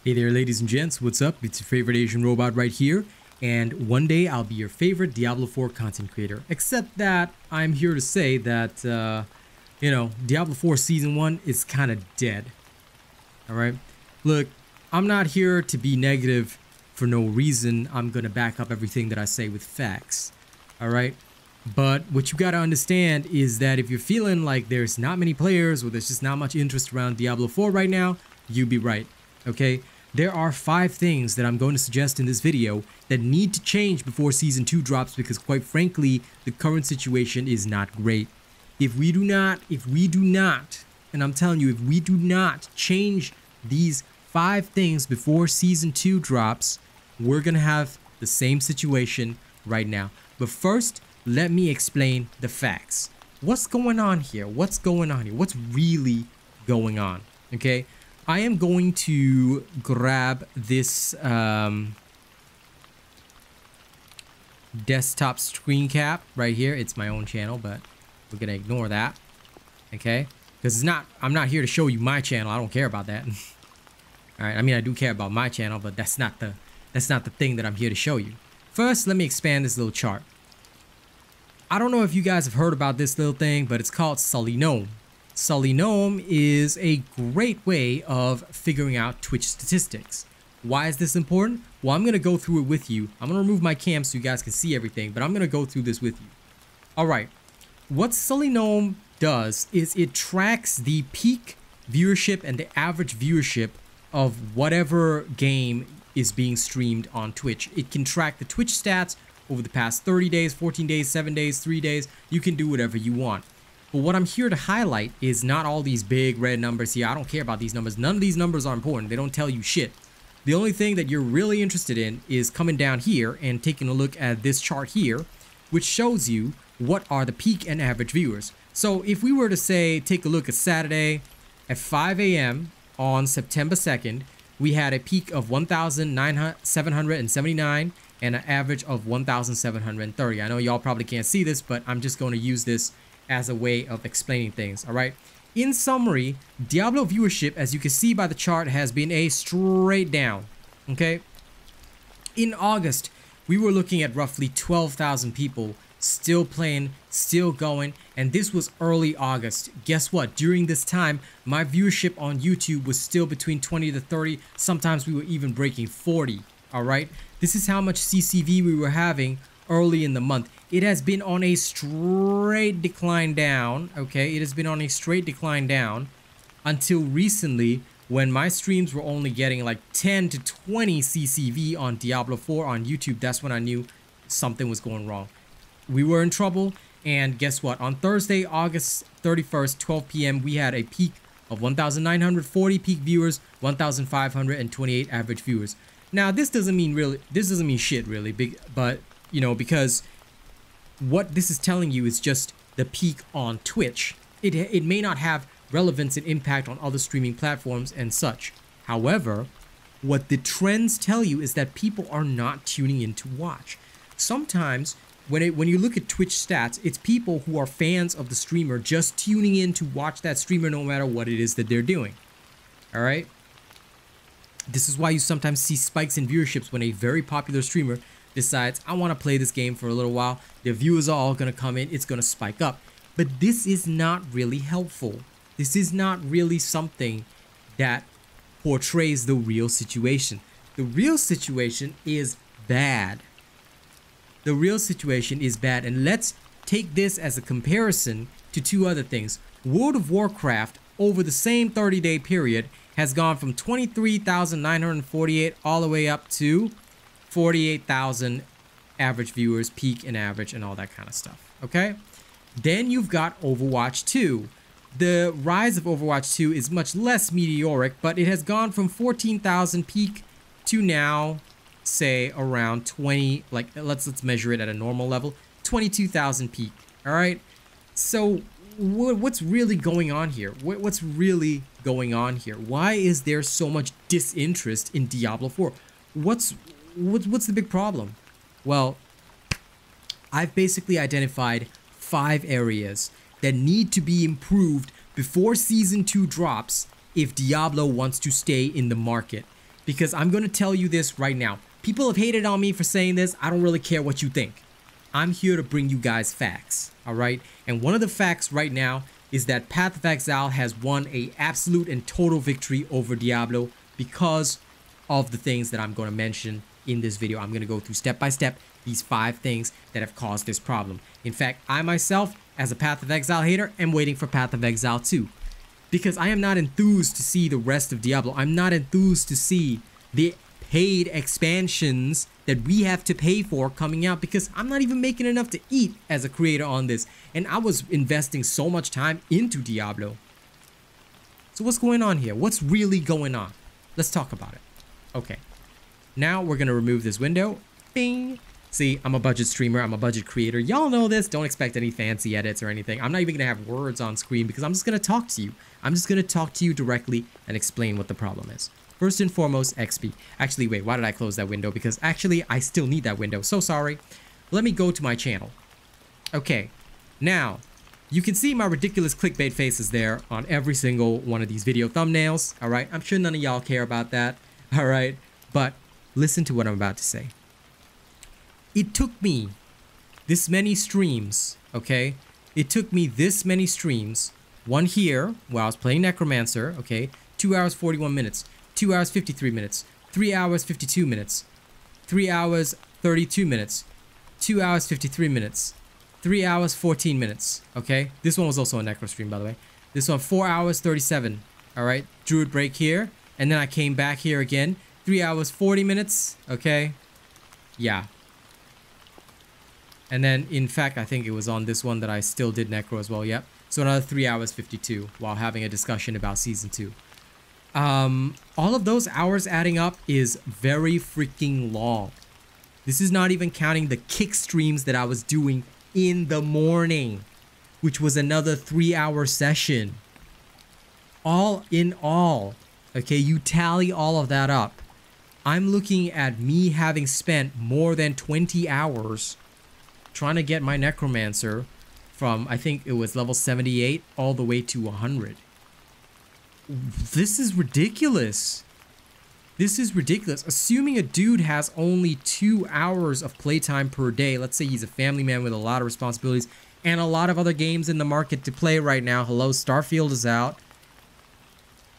Hey there, ladies and gents, what's up? It's your favorite Asian robot right here, and one day I'll be your favorite Diablo 4 content creator. Except that I'm here to say that, Diablo 4 Season 1 is kind of dead. Alright? Look, I'm not here to be negative for no reason. I'm gonna back up everything that I say with facts. Alright? But what you gotta understand is that if you're feeling like there's not many players or there's just not much interest around Diablo 4 right now, you'd be right. Okay? There are 5 things that I'm going to suggest in this video that need to change before Season 2 drops because quite frankly, the current situation is not great. If we do not, and I'm telling you, if we do not change these 5 things before Season 2 drops, we're going to have the same situation right now. But first, let me explain the facts. What's going on here? What's going on here? What's really going on? Okay? I am going to grab this desktop screen cap right here. It's my own channel, but we're gonna ignore that, okay? Because I'm not here to show you my channel. I don't care about that. All right, I mean I do care about my channel, but that's not the thing that I'm here to show you. First, let me expand this little chart. I don't know if you guys have heard about this little thing, but it's called Sully Gnome. Sully Gnome is a great way of figuring out Twitch statistics. Why is this important? Well, I'm going to go through it with you. I'm going to remove my cam so you guys can see everything, but I'm going to go through this with you. Alright, what Sully Gnome does is it tracks the peak viewership and the average viewership of whatever game is being streamed on Twitch. It can track the Twitch stats over the past 30 days, 14 days, 7 days, 3 days. You can do whatever you want. But what I'm here to highlight is not all these big red numbers here. I don't care about these numbers. None of these numbers are important. They don't tell you shit. The only thing that you're really interested in is coming down here and taking a look at this chart here, which shows you what are the peak and average viewers. So if we were to say, take a look at Saturday at 5 a.m. on September 2nd, we had a peak of 1,779 and an average of 1,730. I know y'all probably can't see this, but I'm just going to use this as a way of explaining things. All right, in summary, Diablo viewership, as you can see by the chart, has been a straight down. Okay, in August we were looking at roughly 12,000 people still playing, still going, and this was early August. Guess what? During this time my viewership on YouTube was still between 20 to 30. Sometimes we were even breaking 40. All right, this is how much CCV we were having early in the month. It has been on a straight decline down. Okay, it has been on a straight decline down until recently, when my streams were only getting like 10 to 20 CCV on Diablo 4 on YouTube. That's when I knew something was going wrong. We were in trouble, and guess what? On Thursday, August 31st, 12 p.m., we had a peak of 1,940 peak viewers, 1,528 average viewers. Now, this doesn't mean shit really, but you know, because what this is telling you is just the peak on Twitch. It may not have relevance and impact on other streaming platforms and such. However, what the trends tell you is that people are not tuning in to watch. Sometimes when you look at Twitch stats, it's people who are fans of the streamer just tuning in to watch that streamer no matter what it is that they're doing. All right? This is why you sometimes see spikes in viewerships when a very popular streamer decides, I want to play this game for a little while. Their viewers are all going to come in. It's going to spike up. But this is not really helpful. This is not really something that portrays the real situation. The real situation is bad. The real situation is bad. And let's take this as a comparison to 2 other things. World of Warcraft, over the same 30-day period, has gone from 23,948 all the way up to 48,000 average viewers, peak and average and all that kind of stuff. Okay, then you've got Overwatch 2. The rise of Overwatch 2 is much less meteoric, but it has gone from 14,000 peak to now, say, around 20, like let's measure it at a normal level, 22,000 peak. All right, so what's really going on here? What's really going on here? Why is there so much disinterest in Diablo 4? What's the big problem? Well, I've basically identified 5 areas that need to be improved before Season 2 drops if Diablo wants to stay in the market. because I'm going to tell you this right now. People have hated on me for saying this. I don't really care what you think. I'm here to bring you guys facts, all right? And one of the facts right now is that Path of Exile has won a absolute and total victory over Diablo because of the things that I'm going to mention in this video. I'm going to go through step by step these 5 things that have caused this problem. In fact, I myself, as a Path of Exile hater, am waiting for Path of Exile 2 because I am not enthused to see the rest of Diablo. I'm not enthused to see the paid expansions that we have to pay for coming out because I'm not even making enough to eat as a creator on this, and I was investing so much time into Diablo. So what's going on here? What's really going on? Let's talk about it. Okay, now we're gonna remove this window. Bing. See, I'm a budget streamer, I'm a budget creator. Y'all know this. Don't expect any fancy edits or anything. I'm not even gonna have words on screen because I'm just gonna talk to you. I'm just gonna talk to you directly and explain what the problem is. First and foremost, XP. Actually, wait, why did I close that window? Because actually, I still need that window. So sorry. Let me go to my channel. Okay, now, you can see my ridiculous clickbait faces there on every single one of these video thumbnails, all right? I'm sure none of y'all care about that, all right? But listen to what I'm about to say. It took me this many streams, okay? It took me this many streams, one here, where I was playing Necromancer, okay? 2 hours, 41 minutes. 2 hours, 53 minutes, 3 hours, 52 minutes, 3 hours, 32 minutes, 2 hours, 53 minutes, 3 hours, 14 minutes, okay? This one was also a Necro stream, by the way. This one, 4 hours, 37, all right? Druid break here, and then I came back here again, 3 hours, 40 minutes, okay? Yeah. And then, in fact, I think it was on this one that I still did Necro as well, yep. So another 3 hours, 52, while having a discussion about Season 2. All of those hours adding up is very freaking long. This is not even counting the kick streams that I was doing in the morning, which was another 3-hour session. All in all, okay, you tally all of that up. I'm looking at me having spent more than 20 hours trying to get my Necromancer from, I think it was level 78 all the way to 100. This is ridiculous. This is ridiculous. Assuming a dude has only 2 hours of playtime per day, let's say he's a family man with a lot of responsibilities and a lot of other games in the market to play right now. Hello, Starfield is out.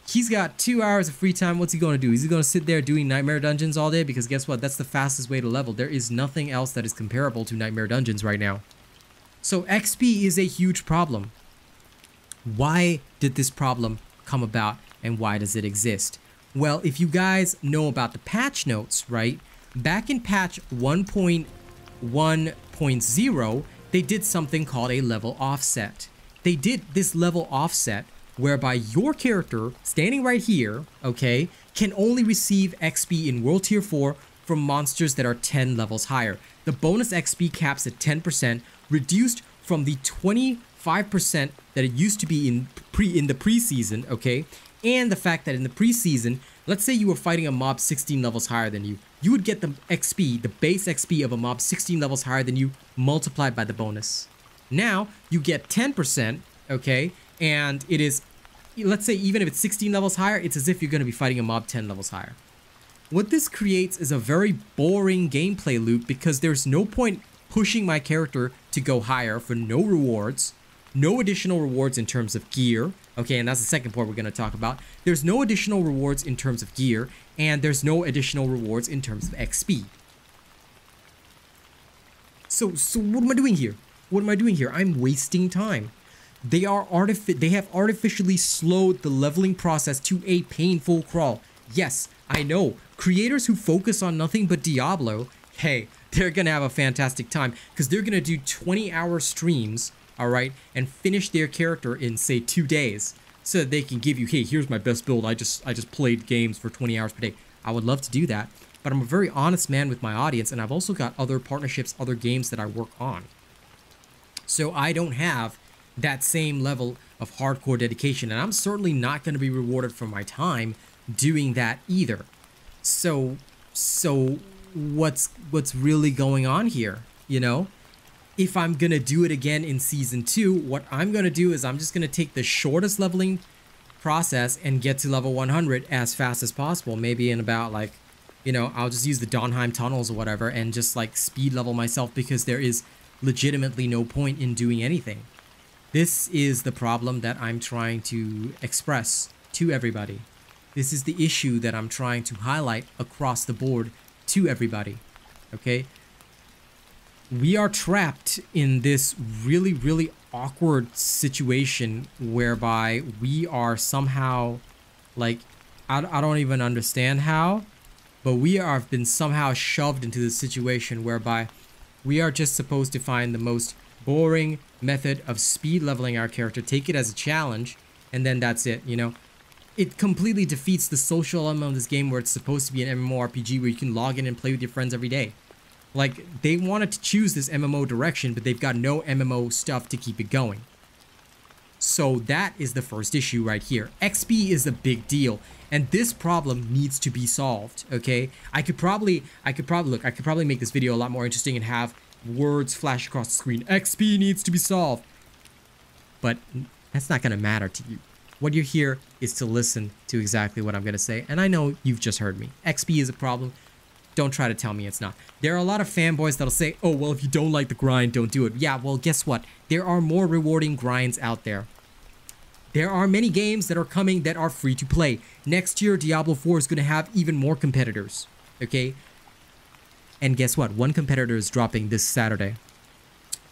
He's got 2 hours of free time. What's he going to do? Is he going to sit there doing Nightmare Dungeons all day? Because guess what? That's the fastest way to level. There is nothing else that is comparable to Nightmare Dungeons right now. So XP is a huge problem. Why did this problem come about and why does it exist? Well, if you guys know about the patch notes, right? Back in patch 1.1.0, they did something called a level offset. They did this level offset whereby your character standing right here, okay, can only receive XP in World Tier 4 from monsters that are 10 levels higher. The bonus XP caps at 10%, reduced from the 25% that it used to be in the preseason, okay? And the fact that in the preseason, let's say you were fighting a mob 16 levels higher than you, you would get the XP, the base XP of a mob 16 levels higher than you, multiplied by the bonus. Now, you get 10%, okay? And it is, let's say even if it's 16 levels higher, it's as if you're going to be fighting a mob 10 levels higher. What this creates is a very boring gameplay loop because there's no point pushing my character to go higher for no rewards. No additional rewards in terms of gear. Okay, and that's the second part we're going to talk about. There's no additional rewards in terms of gear, and there's no additional rewards in terms of XP. So what am I doing here? What am I doing here? I'm wasting time. They have artificially slowed the leveling process to a painful crawl. Yes, I know. Creators who focus on nothing but Diablo, hey, they're going to have a fantastic time because they're going to do 20-hour streams, all right, and finish their character in, say, 2 days so that they can give you, hey, here's my best build. I just played games for 20 hours per day. I would love to do that, but I'm a very honest man with my audience, and I've also got other partnerships, other games that I work on. So I don't have that same level of hardcore dedication, and I'm certainly not going to be rewarded for my time doing that either. So what's really going on here, you know? If I'm going to do it again in Season 2, what I'm going to do is I'm just going to take the shortest leveling process and get to level 100 as fast as possible. Maybe in about like, you know, I'll just use the Donheim tunnels or whatever and just like speed level myself, because there is legitimately no point in doing anything. This is the problem that I'm trying to express to everybody. This is the issue that I'm trying to highlight across the board to everybody. Okay? We are trapped in this really, really awkward situation whereby we are somehow like, I don't even understand how, but we have been somehow shoved into this situation whereby we are just supposed to find the most boring method of speed leveling our character, take it as a challenge, and then that's it, you know? It completely defeats the social element of this game, where it's supposed to be an MMORPG where you can log in and play with your friends every day. Like, they wanted to choose this MMO direction, but they've got no MMO stuff to keep it going. So that is the first issue right here. XP is a big deal, and this problem needs to be solved, okay? I could probably make this video a lot more interesting and have words flash across the screen. XP needs to be solved. But that's not going to matter to you. What you're here is to listen to exactly what I'm going to say, and I know you've just heard me. XP is a problem. Don't try to tell me it's not. There are a lot of fanboys that'll say, oh, well, if you don't like the grind, don't do it. Yeah, well, guess what? There are more rewarding grinds out there. There are many games that are coming that are free to play. Next year, Diablo 4 is going to have even more competitors, okay? And guess what? One competitor is dropping this Saturday.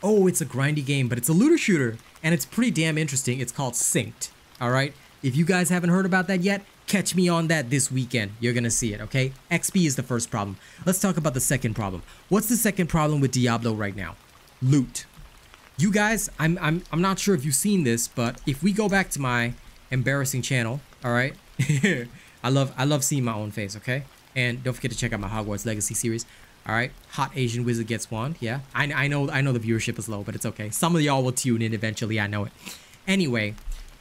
Oh, it's a grindy game, but it's a looter shooter, and it's pretty damn interesting. It's called Synced, all right? If you guys haven't heard about that yet, catch me on that this weekend. You're gonna see it, okay? XP is the first problem. Let's talk about the second problem. What's the second problem with Diablo right now? Loot. You guys, I'm not sure if you've seen this, but if we go back to my embarrassing channel, all right? I love seeing my own face, okay? And don't forget to check out my Hogwarts Legacy series. All right, Hot Asian Wizard gets wand. Yeah, I know the viewership is low, but it's okay. Some of y'all will tune in eventually. I know it. Anyway,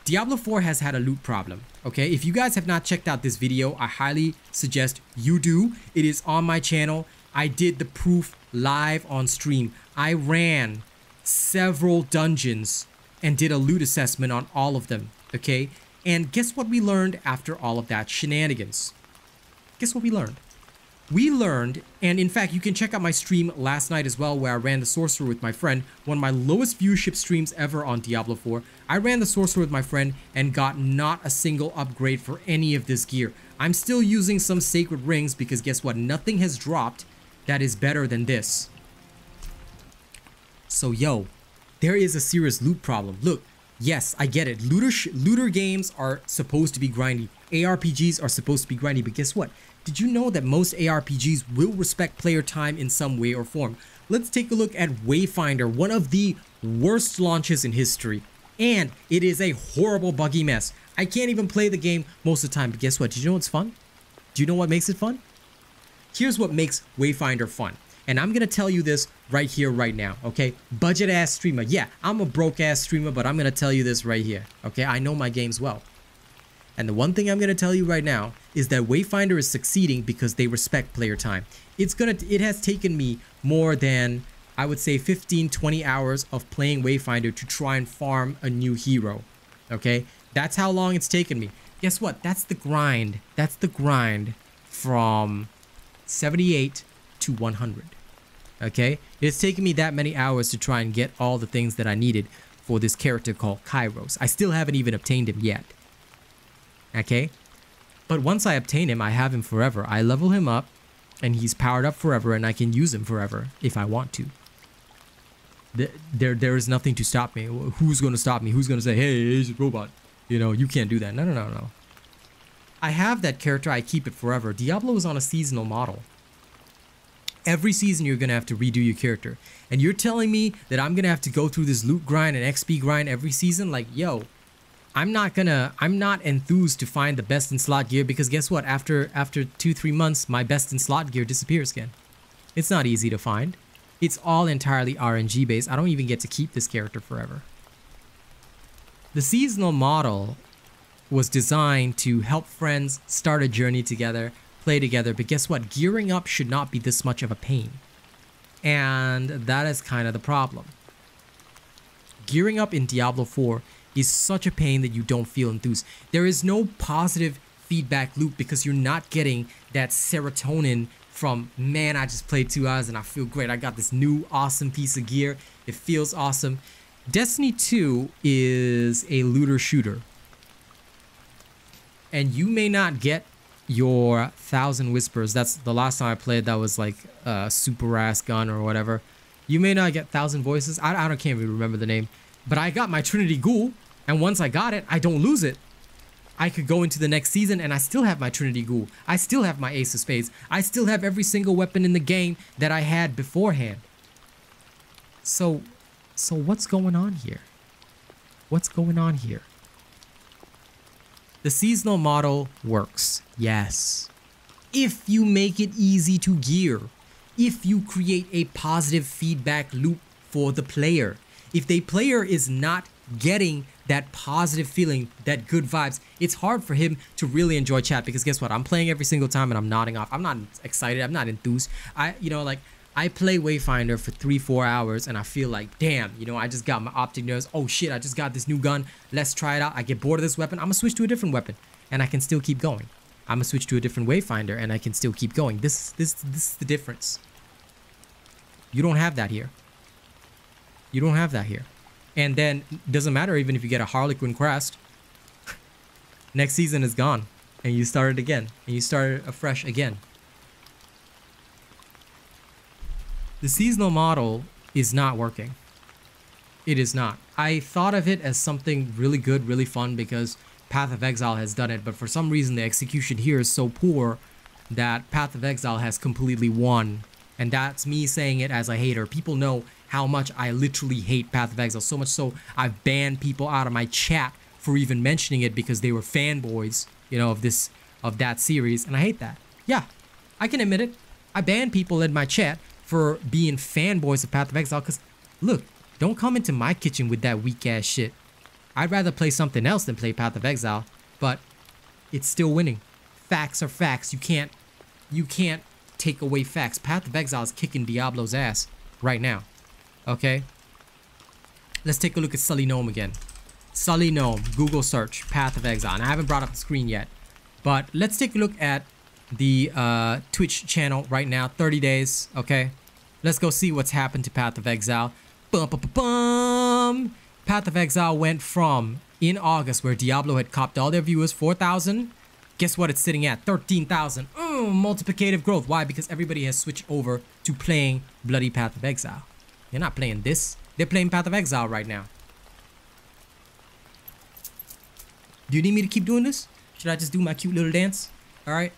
Diablo 4 has had a loot problem. Okay, if you guys have not checked out this video, I highly suggest you do. It is on my channel. I did the proof live on stream. I ran several dungeons and did a loot assessment on all of them. Okay, and guess what we learned after all of that shenanigans? Guess what we learned? We learned, and in fact, you can check out my stream last night as well, where I ran the Sorcerer with my friend, one of my lowest viewership streams ever on Diablo 4. I ran the Sorcerer with my friend and got not a single upgrade for any of this gear. I'm still using some Sacred Rings because guess what? Nothing has dropped that is better than this. So yo, there is a serious loot problem. Look, yes, I get it. Looter games are supposed to be grindy. ARPGs are supposed to be grindy, but guess what? Did you know that most ARPGs will respect player time in some way or form? Let's take a look at Wayfinder, one of the worst launches in history. And it is a horrible buggy mess. I can't even play the game most of the time, but guess what? Do you know what's fun? Do you know what makes it fun? Here's what makes Wayfinder fun. And I'm gonna tell you this right here, right now, okay? Budget ass streamer. Yeah, I'm a broke ass streamer, but I'm gonna tell you this right here, okay? I know my games well. And the one thing I'm going to tell you right now is that Wayfinder is succeeding because they respect player time. It has taken me more than, I would say, 15-20 hours of playing Wayfinder to try and farm a new hero. Okay? That's how long it's taken me. Guess what? That's the grind. That's the grind from 78 to 100. Okay? It's taken me that many hours to try and get all the things that I needed for this character called Kairos. I still haven't even obtained him yet. Okay, but once I obtain him, I have him forever. I level him up and he's powered up forever, and I can use him forever if I want to. There is nothing to stop me. Who's going to stop me? Who's going to say, hey, he's a robot? You know, you can't do that. No. I have that character. I keep it forever. Diablo is on a seasonal model. Every season you're going to have to redo your character. And you're telling me that I'm going to have to go through this loot grind and XP grind every season? Like, yo. I'm not enthused to find the best in slot gear, because guess what? After 2-3 months, my best in slot gear disappears again. It's not easy to find. It's all entirely RNG based. I don't even get to keep this character forever. The seasonal model was designed to help friends start a journey together, play together, but guess what? Gearing up should not be this much of a pain. And that is kind of the problem. Gearing up in Diablo 4 is such a pain that you don't feel enthused. There is no positive feedback loop because you're not getting that serotonin from, man, I just played 2 hours and I feel great. I got this new awesome piece of gear. It feels awesome. Destiny 2 is a looter shooter. And you may not get your 1,000 Whispers. That's the last time I played. That was like a super ass gun or whatever. You may not get 1,000 Voices. I can't even remember the name. But I got my Trinity Ghoul. And once I got it, I don't lose it. I could go into the next season and I still have my Trinity Ghoul. I still have my Ace of Spades. I still have every single weapon in the game that I had beforehand. So what's going on here? What's going on here? The seasonal model works, yes. If you make it easy to gear, if you create a positive feedback loop for the player, if the player is not getting that positive feeling, that good vibes, it's hard for him to really enjoy chat because guess what? I'm playing every single time and I'm nodding off. I'm not excited. I'm not enthused. I play Wayfinder for 3-4 hours and I feel like, damn, I just got my optic nerves. Oh shit, I just got this new gun. Let's try it out. I get bored of this weapon. I'm gonna switch to a different weapon and I can still keep going. I'm gonna switch to a different Wayfinder and I can still keep going. This is the difference. You don't have that here. You don't have that here. And then it doesn't matter even if you get a Harlequin crest. Next season is gone and you start it again and you start it afresh again. The seasonal model is not working. It is not. I thought of it as something really good, really fun because Path of Exile has done it, but for some reason the execution here is so poor that Path of Exile has completely won. And that's me saying it as a hater. People know how much I literally hate Path of Exile, so much so I've banned people out of my chat for even mentioning it because they were fanboys, of that series, and I hate that. Yeah, I can admit it. I banned people in my chat for being fanboys of Path of Exile because, look, don't come into my kitchen with that weak ass shit. I'd rather play something else than play Path of Exile, but it's still winning. Facts are facts. You can't take away facts. Path of Exile is kicking Diablo's ass right now. Okay? Let's take a look at Sully Gnome again. Sully Gnome, Google search, Path of Exile. And I haven't brought up the screen yet, but let's take a look at the Twitch channel right now, 30 days, okay? Let's go see what's happened to Path of Exile. Bum, bum, bum, bum. Path of Exile went from, in August, where Diablo had copped all their viewers, 4,000. Guess what it's sitting at? 13,000. Multiplicative growth. Why? Because everybody has switched over to playing bloody Path of Exile. They're not playing this. They're playing Path of Exile right now. Do you need me to keep doing this? Should I just do my cute little dance? Alright.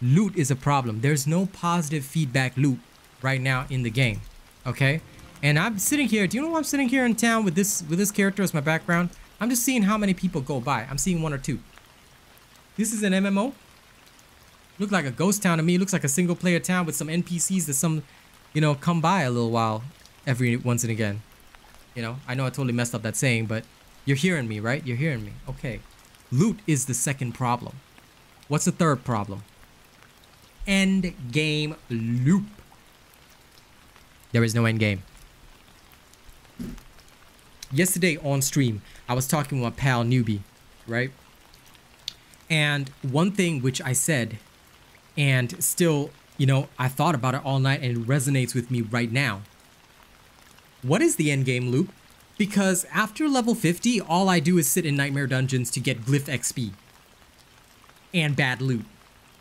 Loot is a problem. There's no positive feedback loop right now in the game. Okay? And I'm sitting here. Do you know why I'm sitting here in town with this character as my background? I'm just seeing how many people go by. I'm seeing 1 or 2. This is an MMO. Look like a ghost town to me. Looks like a single player town with some NPCs that come by a little while every once and again. I know I totally messed up that saying, but you're hearing me, right? You're hearing me. Okay. Loot is the second problem. What's the third problem? End game loop. There is no end game. Yesterday on stream, I was talking with my pal Newbie, right? And one thing which I said, and still, I thought about it all night and it resonates with me right now. What is the end game loop? Because after level 50, all I do is sit in nightmare dungeons to get glyph XP and bad loot.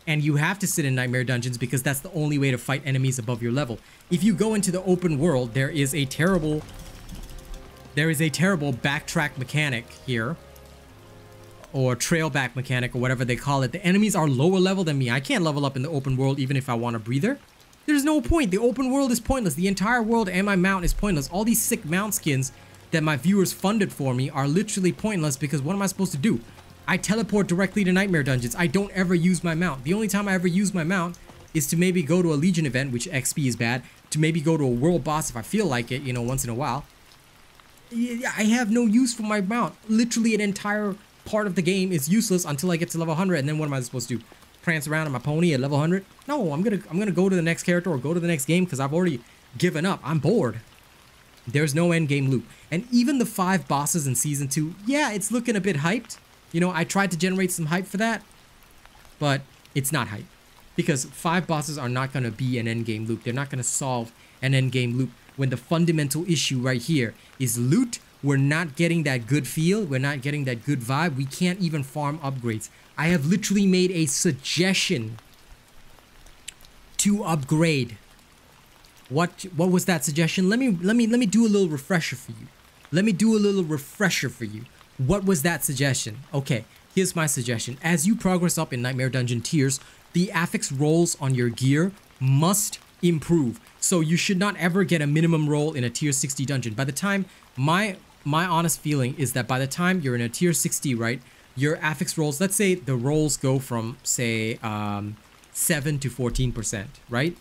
And you have to sit in nightmare dungeons because that's the only way to fight enemies above your level. If you go into the open world, there is a terrible backtrack mechanic here, or trailback mechanic, or whatever they call it. The enemies are lower level than me. I can't level up in the open world even if I want a breather. There's no point. The open world is pointless. The entire world and my mount is pointless. All these sick mount skins that my viewers funded for me are literally pointless because what am I supposed to do? I teleport directly to nightmare dungeons. I don't ever use my mount. The only time I ever use my mount is to maybe go to a Legion event, which XP is bad, to maybe go to a world boss if I feel like it, once in a while. I have no use for my mount. Literally an entire part of the game is useless until I get to level 100, and then what am I supposed to do? Prance around on my pony at level 100? No, I'm gonna go to the next character or go to the next game because I've already given up. I'm bored. There's no end game loop. And even the 5 bosses in Season 2, yeah, it's looking a bit hyped. You know, I tried to generate some hype for that, but it's not hype. Because 5 bosses are not going to be an end game loop. They're not going to solve an end game loop when the fundamental issue right here is loot. We're not getting that good feel. We're not getting that good vibe. We can't even farm upgrades. I have literally made a suggestion to upgrade. What was that suggestion? Let me do a little refresher for you. Let me do a little refresher for you. What was that suggestion? Okay, here's my suggestion. As you progress up in Nightmare Dungeon tiers, the affix rolls on your gear must improve. So you should not ever get a minimum roll in a tier 60 dungeon. By the time, my honest feeling is that by the time you're in a tier 60, right, your affix rolls, let's say the rolls go from, say, 7 to 14%, right?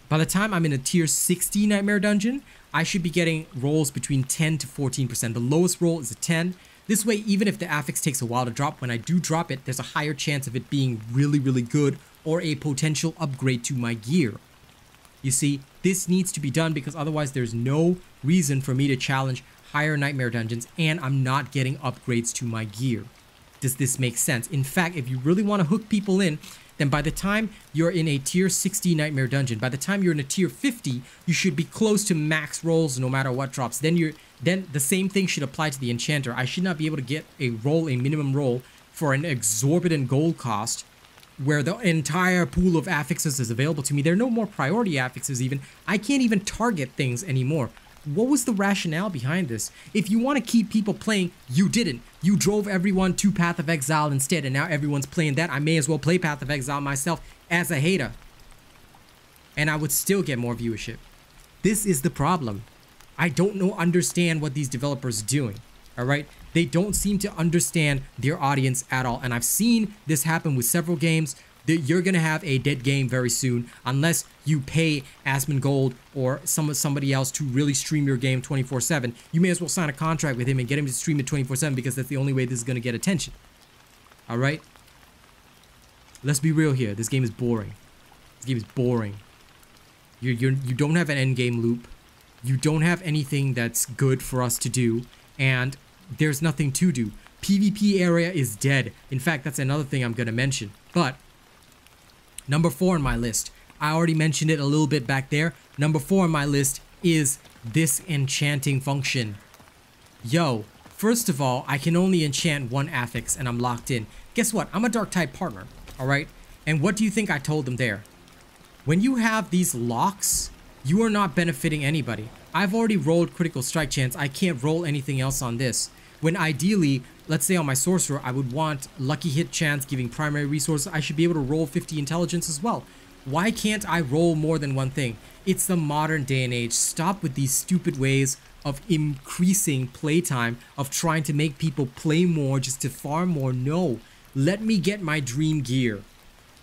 By the time I'm in a tier 60 Nightmare Dungeon, I should be getting rolls between 10 to 14%. The lowest roll is a 10. This way, even if the affix takes a while to drop, when I do drop it, there's a higher chance of it being really, really good or a potential upgrade to my gear. You see, this needs to be done because otherwise there's no reason for me to challenge higher Nightmare Dungeons and I'm not getting upgrades to my gear. Does this make sense? In fact, if you really want to hook people in, then by the time you're in a tier 60 Nightmare Dungeon, by the time you're in a tier 50, you should be close to max rolls no matter what drops. Then the same thing should apply to the Enchanter. I should not be able to get a minimum roll for an exorbitant gold cost where the entire pool of affixes is available to me. There are no more priority affixes even. I can't even target things anymore. What was the rationale behind this? If you want to keep people playing, you didn't. You drove everyone to Path of Exile instead, and now everyone's playing that. I may as well play Path of Exile myself as a hater. And I would still get more viewership. This is the problem. I don't understand what these developers are doing. Alright? They don't seem to understand their audience at all. And I've seen this happen with several games. You're gonna have a dead game very soon unless you pay Asmongold or somebody else to really stream your game 24/7. You may as well sign a contract with him and get him to stream it 24/7 because that's the only way this is gonna get attention. All right. Let's be real here. This game is boring. This game is boring. You don't have an end game loop. You don't have anything that's good for us to do, and there's nothing to do. PvP area is dead. In fact, that's another thing I'm gonna mention. But number 4 on my list, I already mentioned it a little bit back there. Number 4 on my list is this enchanting function. Yo, first of all, I can only enchant 1 affix and I'm locked in. Guess what? I'm a dark type partner, all right? And what do you think I told them there? When you have these locks, you are not benefiting anybody. I've already rolled critical strike chance. I can't roll anything else on this. When ideally, let's say on my sorcerer, I would want lucky hit chance giving primary resources. I should be able to roll 50 intelligence as well. Why can't I roll more than one thing? It's the modern day and age. Stop with these stupid ways of increasing playtime, of trying to make people play more just to farm more. No, let me get my dream gear.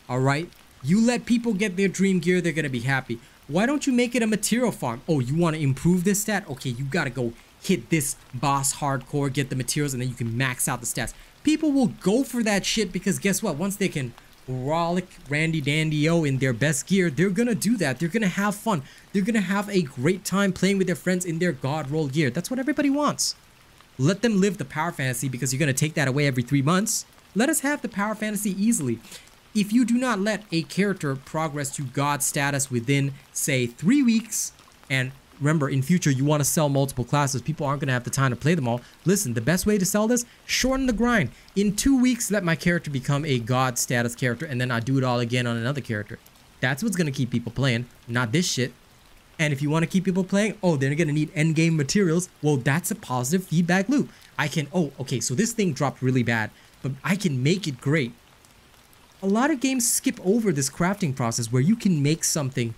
All right? You let people get their dream gear, they're going to be happy. Why don't you make it a material farm? Oh, you want to improve this stat? Okay, you got to go hit this boss hardcore, get the materials, and then you can max out the stats. People will go for that shit because guess what? Once they can rollick Randy Dandy-O in their best gear, they're gonna do that. They're gonna have fun. They're gonna have a great time playing with their friends in their god roll gear. That's what everybody wants. Let them live the power fantasy because you're gonna take that away every 3 months. Let us have the power fantasy easily. If you do not let a character progress to god status within, say, 3 weeks, and remember, in future, you want to sell multiple classes. People aren't going to have the time to play them all. Listen, the best way to sell this, shorten the grind. In 2 weeks, let my character become a god status character, and then I do it all again on another character. That's what's going to keep people playing, not this shit. And if you want to keep people playing, oh, they're going to need endgame materials. Well, that's a positive feedback loop. I can, oh, okay, so this thing dropped really bad, but I can make it great. A lot of games skip over this crafting process where you can make something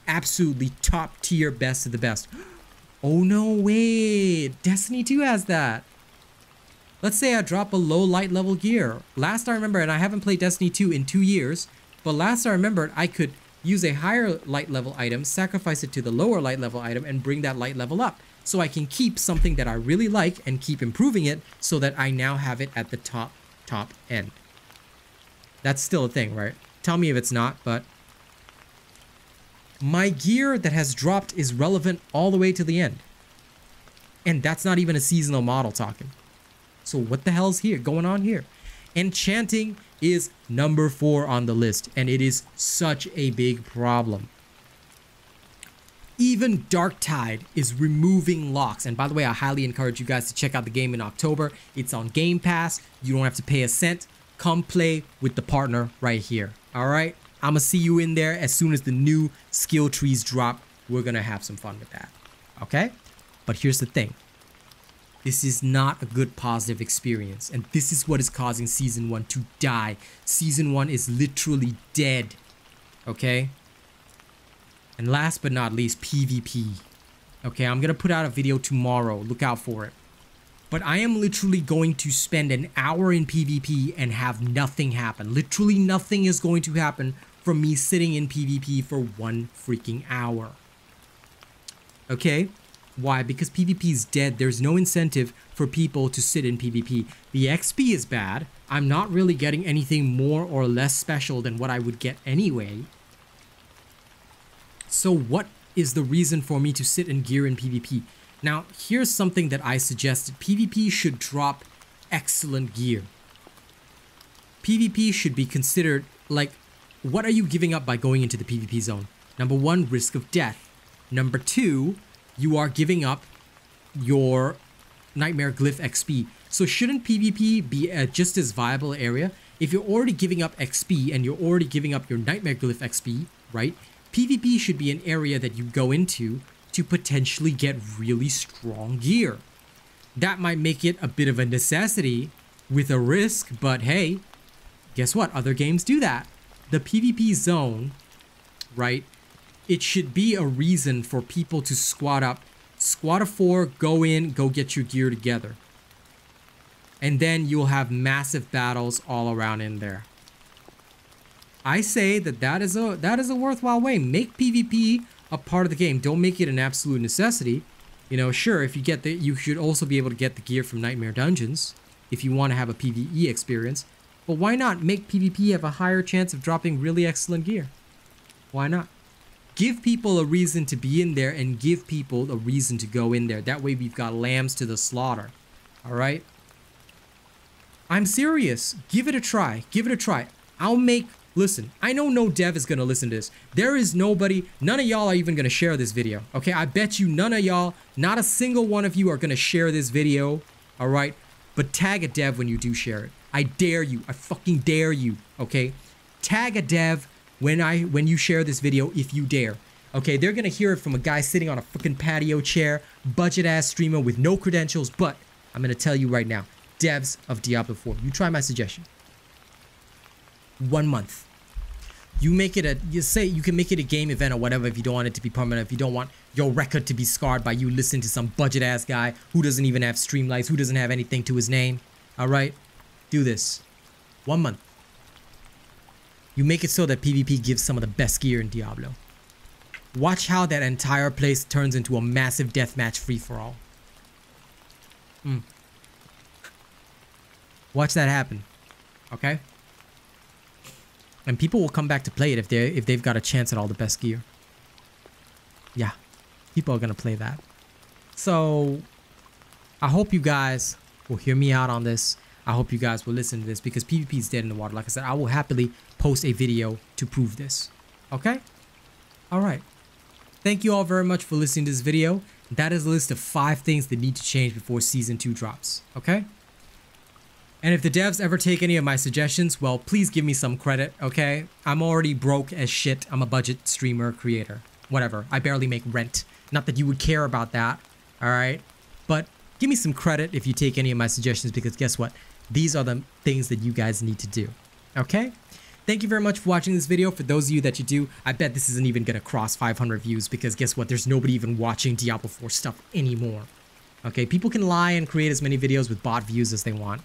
absolutely top tier, best of the best. Oh no way, Destiny 2 has that. Let's say I drop a low light level gear. Last I remember, and I haven't played Destiny 2 in 2 years, but last I remembered I could use a higher light level item, sacrifice it to the lower light level item, and bring that light level up. So I can keep something that I really like and keep improving it so that I now have it at the top end. That's still a thing, right? Tell me if it's not, but my gear that has dropped is relevant all the way to the end. And that's not even a seasonal model talking. So what the hell's going on here? Enchanting is number 4 on the list, and it is such a big problem. Even Darktide is removing locks. And by the way, I highly encourage you guys to check out the game in October. It's on Game Pass. You don't have to pay a cent. Come play with the partner right here. All right? I'm going to see you in there as soon as the new skill trees drop. We're going to have some fun with that. Okay? But here's the thing. This is not a good positive experience. And this is what is causing Season 1 to die. Season 1 is literally dead. Okay? And last but not least, PvP. Okay, I'm going to put out a video tomorrow. Look out for it. But I am literally going to spend an hour in PvP and have nothing happen. Literally nothing is going to happen from me sitting in PvP for 1 freaking hour. Okay? Why? Because PvP is dead. There's no incentive for people to sit in PvP. The XP is bad. I'm not really getting anything more or less special than what I would get anyway. So what is the reason for me to sit and gear in PvP? Now, here's something that I suggested. PvP should drop excellent gear. PvP should be considered like, what are you giving up by going into the PvP zone? Number 1, risk of death. Number 2, you are giving up your Nightmare Glyph XP. So shouldn't PvP be a just as viable area? If you're already giving up XP and you're already giving up your Nightmare Glyph XP, right? PvP should be an area that you go into to potentially get really strong gear. That might make it a bit of a necessity with a risk, but hey, guess what? Other games do that. The PvP zone, right? It should be a reason for people to squad up. Squad of 4, go in, go get your gear together. And then you'll have massive battles all around in there. I say that is a worthwhile way. Make PvP a part of the game. Don't make it an absolute necessity. You know, sure, if you get the, you should also be able to get the gear from Nightmare Dungeons if you want to have a PvE experience. But why not make PvP have a higher chance of dropping really excellent gear? Why not? Give people a reason to be in there and give people a reason to go in there. That way we've got lambs to the slaughter. All right? I'm serious. Give it a try. Give it a try. Listen, I know no dev is going to listen to this. There is nobody, none of y'all are even going to share this video. Okay, I bet you none of y'all, not a single one of you are going to share this video. All right, but tag a dev when you do share it. I dare you. I fucking dare you. Okay, tag a dev when you share this video if you dare. Okay, they're going to hear it from a guy sitting on a fucking patio chair, budget ass streamer with no credentials. But I'm going to tell you right now, devs of Diablo 4, you try my suggestion. 1 month. You make it you can make it a game event or whatever if you don't want it to be permanent, if you don't want your record to be scarred by you listening to some budget ass guy who doesn't even have stream lights, who doesn't have anything to his name. All right, do this. 1 month. You make it so that PvP gives some of the best gear in Diablo. Watch how that entire place turns into a massive deathmatch free-for-all. Watch that happen. Okay? And people will come back to play it if they've got a chance at all the best gear. Yeah, people are gonna play that. So I hope you guys will hear me out on this. I hope you guys will listen to this because PvP is dead in the water. Like I said, I will happily post a video to prove this. Okay? All right. Thank you all very much for listening to this video. That is a list of 5 things that need to change before Season 2 drops. Okay? And if the devs ever take any of my suggestions, well, please give me some credit, okay? I'm already broke as shit. I'm a budget streamer creator. Whatever. I barely make rent. Not that you would care about that, all right? But give me some credit if you take any of my suggestions because guess what? These are the things that you guys need to do, okay? Thank you very much for watching this video. For those of you that you do, I bet this isn't even going to cross 500 views because guess what? There's nobody even watching Diablo 4 stuff anymore, okay? People can lie and create as many videos with bot views as they want.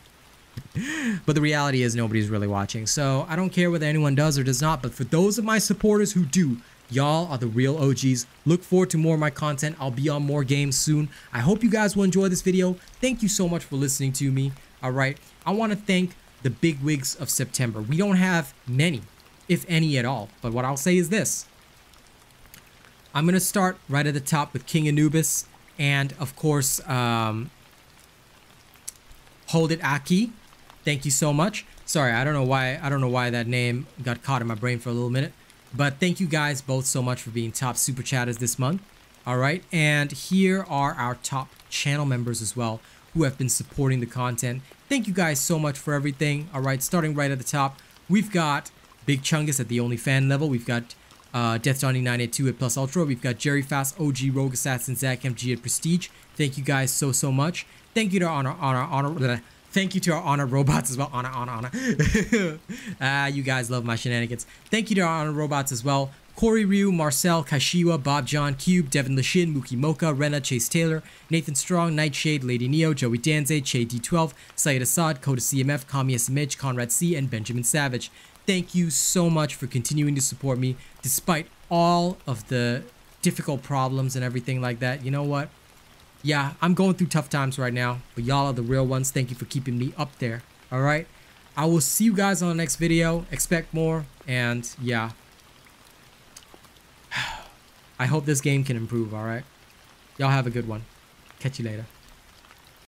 But the reality is nobody's really watching. So I don't care whether anyone does or does not. But for those of my supporters who do, y'all are the real OGs. Look forward to more of my content. I'll be on more games soon. I hope you guys will enjoy this video. Thank you so much for listening to me. All right. I want to thank the bigwigs of September. We don't have many, if any at all. But what I'll say is this. I'm going to start right at the top with King Anubis. And of course, Hold It Aki. Thank you so much. Sorry, I don't know why that name got caught in my brain for a little minute. But thank you guys both so much for being top super chatters this month. All right, and here are our top channel members as well who have been supporting the content. Thank you guys so much for everything. All right, starting right at the top, we've got Big Chungus at the Only Fan level. We've got Death Johnny 982 at Plus Ultra. We've got Jerry Fast, OG, Rogue Assassin, Zach MG at Prestige. Thank you guys so much. Thank you to our Thank you to our Honor Robots as well. Honor. You guys love my shenanigans. Thank you to our Honor Robots as well. Corey Ryu, Marcel, Kashiwa, Bob John, Cube, Devin Lashin, Mookie Mocha, Rena, Chase Taylor, Nathan Strong, Nightshade, Lady Neo, Joey Danze, Che D12, Syed Assad, Coda CMF, Kami SMH, Conrad C, and Benjamin Savage. Thank you so much for continuing to support me despite all of the difficult problems and everything like that. You know what? Yeah, I'm going through tough times right now, but y'all are the real ones. Thank you for keeping me up there. All right. I will see you guys on the next video. Expect more. And yeah, I hope this game can improve. All right. Y'all have a good one. Catch you later.